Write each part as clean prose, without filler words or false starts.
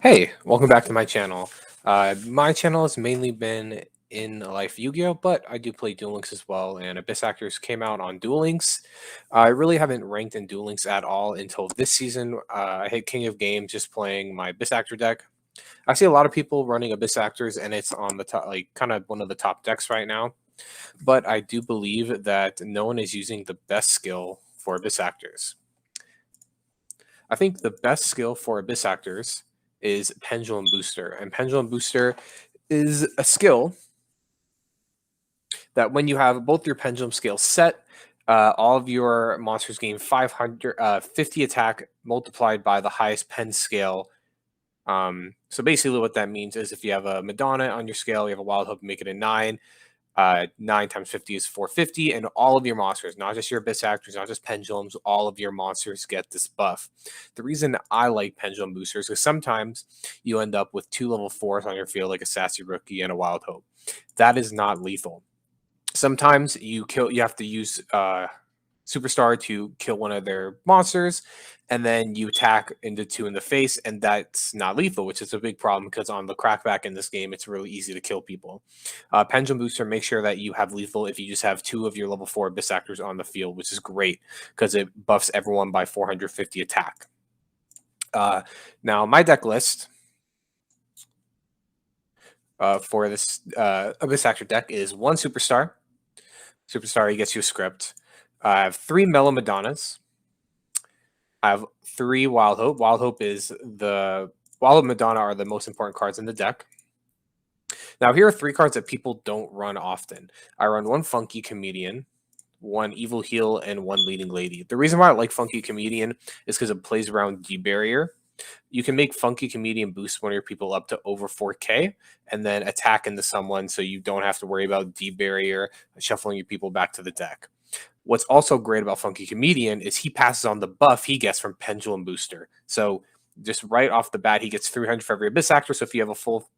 Hey, welcome back to my channel. My channel has mainly been in Life Yu-Gi-Oh, but I do play Duel Links as well, and Abyss Actors came out on Duel Links. I really haven't ranked in Duel Links at all until this season. I hit King of Games just playing my Abyss Actor deck. I see a lot of people running Abyss Actors, and it's on the top, like kind of one of the top decks right now. But I do believe that no one is using the best skill for Abyss Actors. I think the best skill for Abyss Actors is Pendulum Booster. And Pendulum Booster is a skill that when you have both your pendulum scales set, all of your monsters gain 550 attack multiplied by the highest pen scale. So basically, what that means is if you have a Madonna on your scale, you have a Wild Hope, make it a 9. 9 times 50 is 450, and all of your monsters, not just your Abyss Actors, not just Pendulums, all of your monsters get this buff. The reason I like Pendulum Boosters is sometimes you end up with 2 level 4s on your field, like a Sassy Rookie and a Wild Hope. That is not lethal. Sometimes you have to use Superstar to kill one of their monsters, and then you attack into 2 in the face, and that's not lethal, which is a big problem because on the crackback in this game, it's really easy to kill people. Pendulum Booster, make sure that you have lethal if you just have 2 of your level 4 Abyss Actors on the field, which is great because it buffs everyone by 450 attack. Now, my deck list for this Abyss Actor deck is 1 Superstar. Superstar, he gets you a script. I have 3 Mellow Madonnas. I have 3 Wild Hope. Wild Hope and Madonna are the most important cards in the deck. Now, here are 3 cards that people don't run often. I run 1 Funky Comedian, 1 Evil Heal, and 1 Leading Lady. The reason why I like Funky Comedian is because it plays around D-Barrier. You can make Funky Comedian boost one of your people up to over 4K and then attack into someone so you don't have to worry about D-Barrier shuffling your people back to the deck. What's also great about Funky Comedian is he passes on the buff he gets from Pendulum Booster. So just right off the bat, he gets 300 for every Abyss Actor. So if you have a full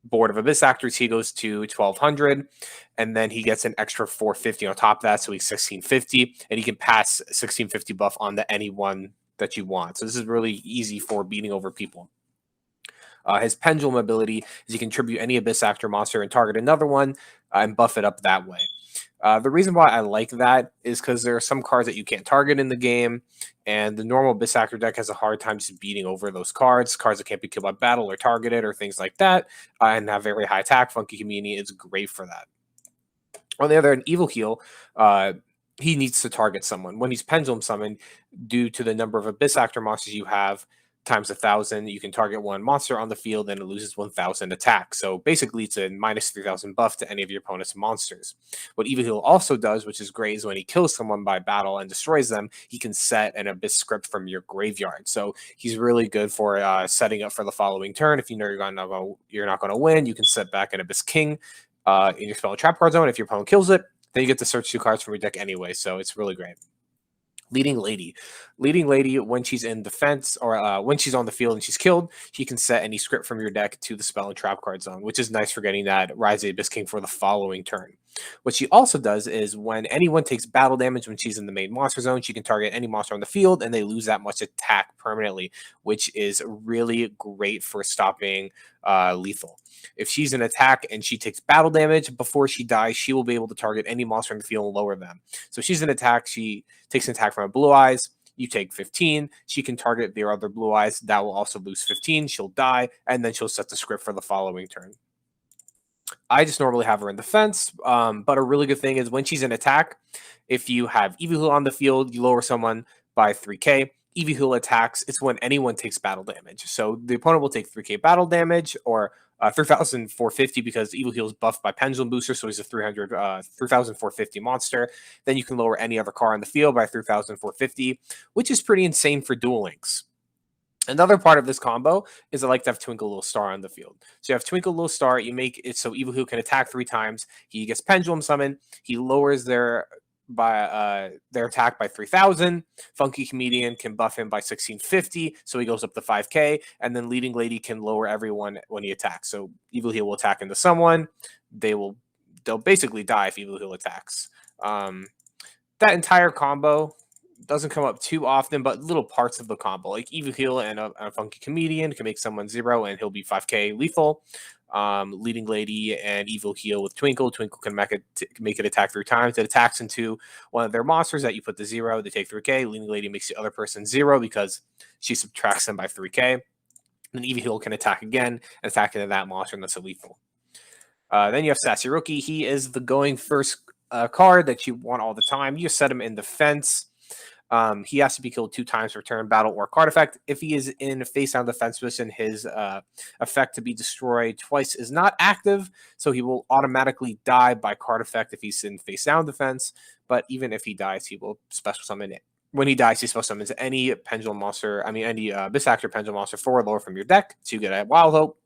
board of Abyss Actors, he goes to 1200, and then he gets an extra 450 on top of that, so he's 1650, and he can pass 1650 buff on to anyone that you want. So this is really easy for beating over people. His Pendulum ability is he can tribute any Abyss Actor monster and target another one and buff it up that way. The reason why I like that is because there are some cards that you can't target in the game, and the normal Abyss Actor deck has a hard time just beating over those cards that can't be killed by battle or targeted or things like that, and have very high attack. Funky Comedian is great for that. On the other hand, Evil Heal, he needs to target someone. When he's Pendulum Summoned, due to the number of Abyss Actor monsters you have, times 1,000, you can target 1 monster on the field and it loses 1,000 attack. So basically, it's a minus 3,000 buff to any of your opponent's monsters. What Evil Heal also does, which is great, is when he kills someone by battle and destroys them, he can set an Abyss script from your graveyard. So he's really good for setting up for the following turn. If you know you're not going to win, you can set back an Abyss King in your spell and trap card zone. If your opponent kills it, then you get to search 2 cards from your deck anyway. So it's really great. Leading Lady, when she's in defense or when she's on the field and she's killed, she can set any script from your deck to the spell and trap card zone, which is nice for getting that Rise of the Abyss King for the following turn. What she also does is when anyone takes battle damage when she's in the main monster zone, she can target any monster on the field and they lose that much attack permanently, which is really great for stopping lethal. If she's in attack and she takes battle damage before she dies, she will be able to target any monster in the field and lower them. So if she's in attack, she takes an attack from a Blue Eyes. You take 15. She can target their other Blue Eyes. That will also lose 15. She'll die, and then she'll set the script for the following turn. I just normally have her in defense, but a really good thing is when she's in attack, if you have Evil Heal on the field, you lower someone by 3K. Evil Heal attacks, it's when anyone takes battle damage. So the opponent will take 3K battle damage or 3,450 because Evil Heal is buffed by Pendulum Booster, so he's a 3,450 monster. Then you can lower any other card on the field by 3,450, which is pretty insane for Duel Links. Another part of this combo is I like to have Twinkle Little Star on the field. So you have Twinkle Little Star, you make it so Evil Heal can attack 3 times. He gets Pendulum Summon, he lowers their attack by 3,000. Funky Comedian can buff him by 1650, so he goes up to 5K, and then Leading Lady can lower everyone when he attacks. So Evil Heal will attack into someone. They'll basically die if Evil Heal attacks. That entire combo doesn't come up too often, but little parts of the combo, like Evil Heal and a Funky Comedian can make someone 0 and he'll be 5k lethal. Leading Lady and Evil Heal with Twinkle. Twinkle can make it attack 3 times. It attacks into one of their monsters that you put to 0. They take 3k. Leading Lady makes the other person 0 because she subtracts them by 3k. Then Evil Heal can attack again and attack into that monster, and that's a lethal. Then you have Sassy Rookie. He is the going first card that you want all the time. You set him in defense. He has to be killed 2 times per turn, battle, or card effect. If he is in face down defense position, his effect to be destroyed twice is not active, so he will automatically die by card effect if he's in face down defense. But even if he dies, he will special summon it. When he dies, he special summons any Pendulum Monster, any Abyss Actor Pendulum Monster 4 or lower from your deck to get a Wild Hope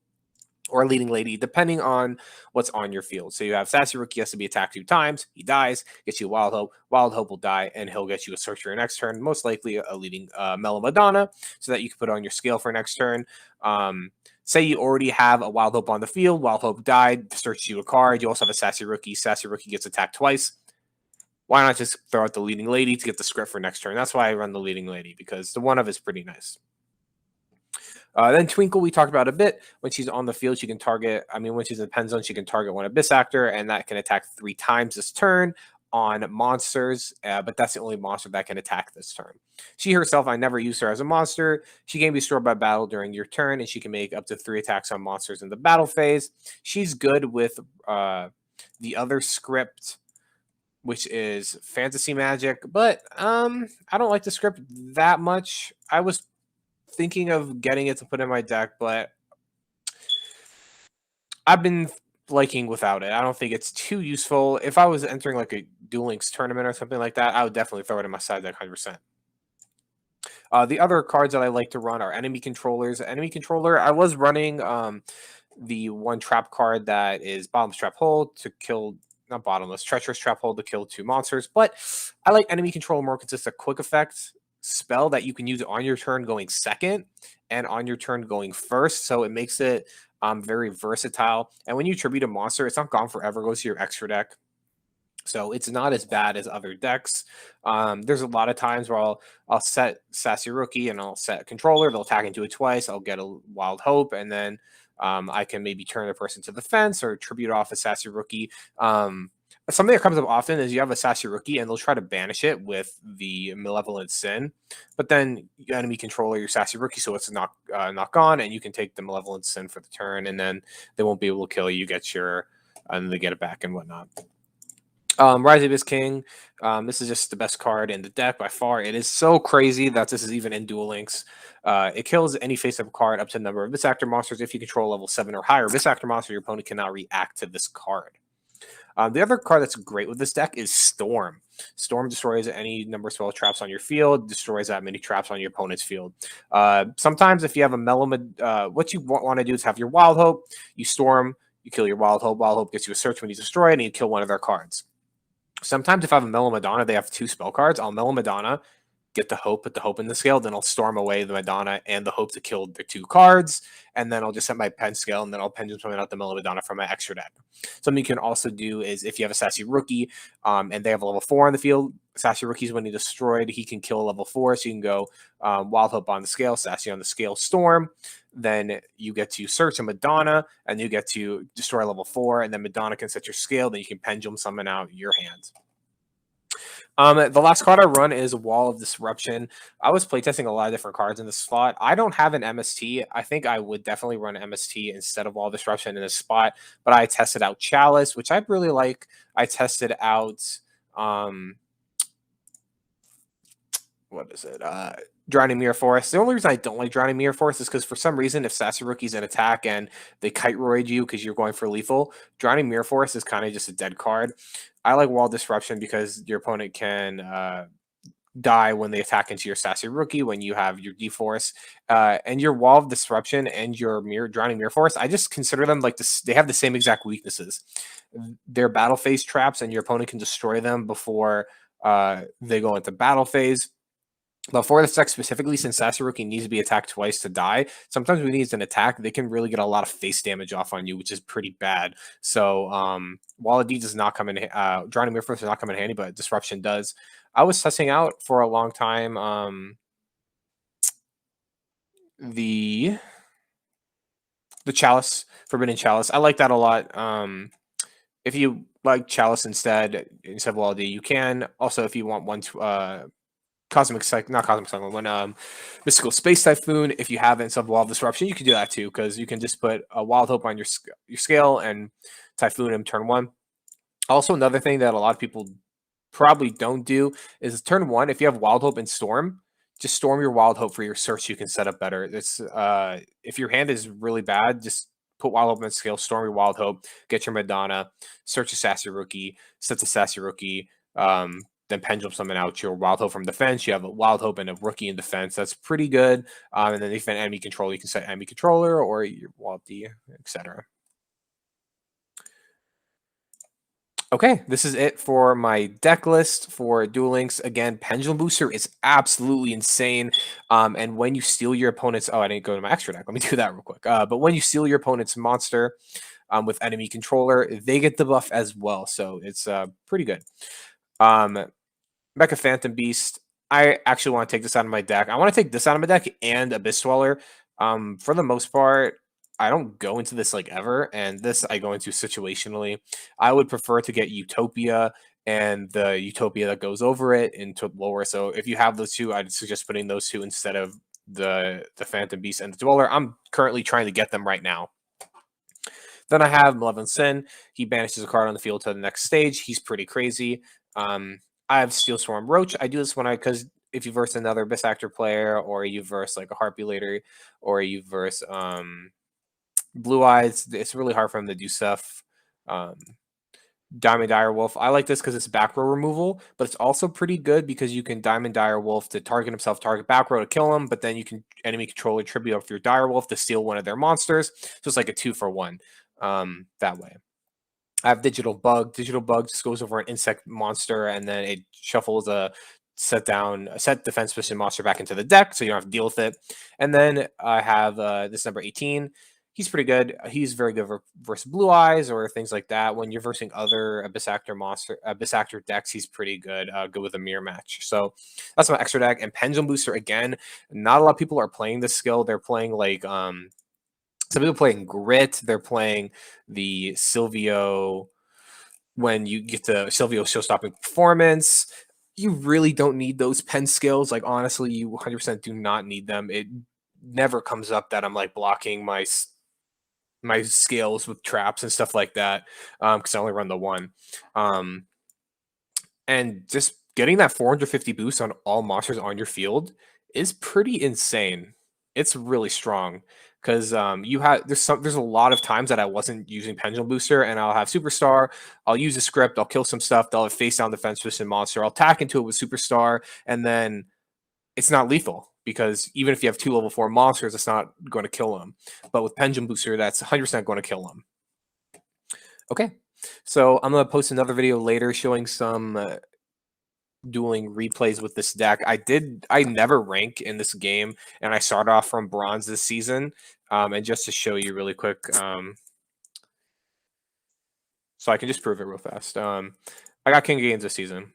or Leading Lady, depending on what's on your field. So you have Sassy Rookie has to be attacked 2 times. He dies, gets you a Wild Hope. Wild Hope will die, and he'll get you a Search for your next turn, most likely a Leading Mellow Madonna, so that you can put on your scale for next turn. Say you already have a Wild Hope on the field. Wild Hope died, search you a card. You also have a Sassy Rookie. Sassy Rookie gets attacked twice. Why not just throw out the Leading Lady to get the script for next turn? That's why I run the Leading Lady, because the one of is pretty nice. Then Twinkle, we talked about a bit. When she's on the field, she can target, when she's in the pen zone, she can target one Abyss Actor, and that can attack 3 times this turn on monsters, but that's the only monster that can attack this turn. She herself, I never used her as a monster. She can be destroyed by battle during your turn, and she can make up to 3 attacks on monsters in the battle phase. She's good with the other script, which is Fantasy Magic, but I don't like the script that much. I was thinking of getting it to put in my deck, but I've been liking without it. I don't think it's too useful. If I was entering like a Duel Links tournament or something like that, I would definitely throw it in my side deck 100%. The other cards that I like to run are enemy controllers. Enemy controller, I was running the one trap card that is bottomless trap hole to kill, not bottomless, treacherous trap hole to kill 2 monsters, but I like enemy controller more because it's a quick effect spell that you can use on your turn going second and on your turn going first, so it makes it very versatile. And when you tribute a monster, it's not gone forever, it goes to your extra deck, so it's not as bad as other decks. There's a lot of times where I'll set Sassy Rookie and I'll set Controller, they'll attack into it twice, I'll get a Wild Hope, and then I can maybe turn the person to the fence or tribute off a Sassy Rookie. Something that comes up often is you have a Sassy Rookie and they'll try to banish it with the Malevolent Sin, but then enemy controller your Sassy Rookie, so it's not gone, and you can take the Malevolent Sin for the turn, and then they won't be able to kill you. Get your and they get it back and whatnot. Rise of Abyss King. This is just the best card in the deck by far. It is so crazy that this is even in Duel Links. It kills any face-up card up to the number of Abyss Actor monsters. If you control level 7 or higher Abyss Actor monster, your opponent cannot react to this card. The other card that's great with this deck is Storm. Storm destroys any number of spell traps on your field, destroys that many traps on your opponent's field. Sometimes if you have a what you want to do is have your Wild Hope, you Storm, you kill your Wild Hope. Wild Hope gets you a search when he's destroyed, and you kill one of their cards. Sometimes if I have a Mellow Madonna, they have 2 spell cards. I'll Mellow Madonna, get the Hope, put the Hope in the scale, then I'll Storm away the Madonna and the Hope to kill the 2 cards, and then I'll just set my pen scale, and then I'll Pendulum summon out the Mellow Madonna from my extra deck. Something you can also do is if you have a Sassy Rookie and they have a level 4 on the field, Sassy Rookie's when he destroyed, he can kill a level 4, so you can go Wild Hope on the scale, Sassy on the scale, Storm. Then you get to search a Madonna, and you get to destroy level 4, and then Madonna can set your scale, then you can Pendulum summon out your hands. The last card I run is Wall of Disruption. I was playtesting a lot of different cards in this slot. I don't have an MST. I think I would definitely run MST instead of Wall of Disruption in this spot, but I tested out Chalice, which I really like. I tested out, what is it? Drowning Mirror Forest. The only reason I don't like Drowning Mirror Forest is because for some reason, if Sassy Rookie's in attack and they Kite Roid you because you're going for lethal, Drowning Mirror Forest is kind of just a dead card. I like Wall Disruption because your opponent can die when they attack into your Sassy Rookie when you have your D-Force. And your Wall of Disruption and your Drowning Mirror Forest, I just consider them like this. They have the same exact weaknesses. They're battle phase traps, and your opponent can destroy them before they go into battle phase. But for this deck specifically, since Sassy Rookie needs to be attacked twice to die, sometimes when he needs an attack, they can really get a lot of face damage off on you, which is pretty bad. So Wall of D does not come in, Drowning Mirror Force does not come in handy, but Disruption does. I was testing out for a long time the Chalice, Forbidden Chalice. I like that a lot. If you like Chalice instead of LD, you can. Also, if you want one to not Cosmic Cyclone, when Mystical Space Typhoon, if you have it instead of Wall of Disruption, you can do that too, because you can just put a Wild Hope on your scale and Typhoon him turn 1. Also, another thing that a lot of people probably don't do is turn 1, if you have Wild Hope and Storm, just storm your Wild Hope for your search so you can set up better. It's if your hand is really bad, just put Wild Hope on the scale, storm your Wild Hope, get your Madonna, search a Sassy Rookie, set the Sassy Rookie, then Pendulum summon out your Wild Hope from defense. You have a Wild Hope and a Rookie in defense. That's pretty good. And then if an enemy controller, you can set enemy controller or your Wild D, etc. Okay, this is it for my deck list for Duel Links. Again, Pendulum Booster is absolutely insane. And when you steal your opponent's... Oh, I didn't go to my extra deck. Let me do that real quick. But when you steal your opponent's monster with enemy controller, they get the buff as well. So it's pretty good. Mecha Phantom Beast. I actually want to take this out of my deck. I want to take this out of my deck and Abyss Dweller. For the most part, I don't go into this like ever, and this I go into situationally. I would prefer to get Utopia and the Utopia that goes over it into lower. So if you have those two, I'd suggest putting those two instead of the Phantom Beast and the Dweller. I'm currently trying to get them right now. Then I have Malevolent Sin. He banishes a card on the field to the next stage. He's pretty crazy. I have Steel Swarm Roach. I do this because if you verse another Abyss Actor player, or you verse like a Harpulator, or you verse Blue Eyes, it's really hard for him to do stuff. Diamond Direwolf. I like this because it's back row removal, but it's also pretty good because you can Diamond Direwolf to target himself, target back row to kill him, but then you can enemy controller tribute up your Direwolf to steal one of their monsters. So it's like a 2-for-1 that way. I have Digital Bug. Digital Bug just goes over an insect monster, and then it shuffles a set defense position monster back into the deck, so you don't have to deal with it. And then I have this number 18. He's pretty good. He's very good versus Blue Eyes or things like that. When you're versing other Abyss Actor decks, he's pretty good. Good with a mirror match. So that's my extra deck. And Pendulum Booster again. Not a lot of people are playing this skill. They're playing like some people playing Grit. They're playing the Silvio. When you get to Silvio show-stopping performance, you really don't need those pen skills. Like, honestly, you 100% do not need them. It never comes up that I'm like blocking my scales with traps and stuff like that because I only run the one. And just getting that 450 boost on all monsters on your field is pretty insane. It's really strong because there's a lot of times that I wasn't using Pendulum Booster, and I'll have Superstar. I'll use a script. I'll kill some stuff. They'll have face down defense position monster. I'll tack into it with Superstar, and then it's not lethal because even if you have 2 level 4 monsters, it's not going to kill them. But with Pendulum Booster, that's 100% going to kill them. Okay, so I'm going to post another video later showing some dueling replays with this deck. I never rank in this game, and I started off from bronze this season. And just to show you really quick, so I can just prove it real fast. I got King of Games this season,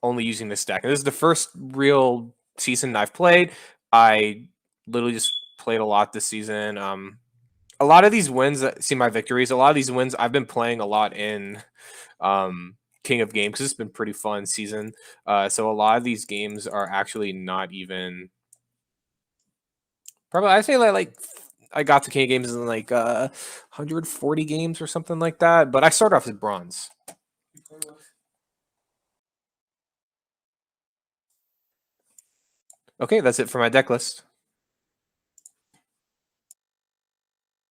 only using this deck. And this is the first real season I've played. I literally just played a lot this season. A lot of these wins, see my victories, a lot of these wins I've been playing a lot in King of Games because it's been pretty fun season. So a lot of these games are actually not even probably I say like I got to King of Games in like 140 games or something like that. But I started off with bronze. Okay, that's it for my deck list.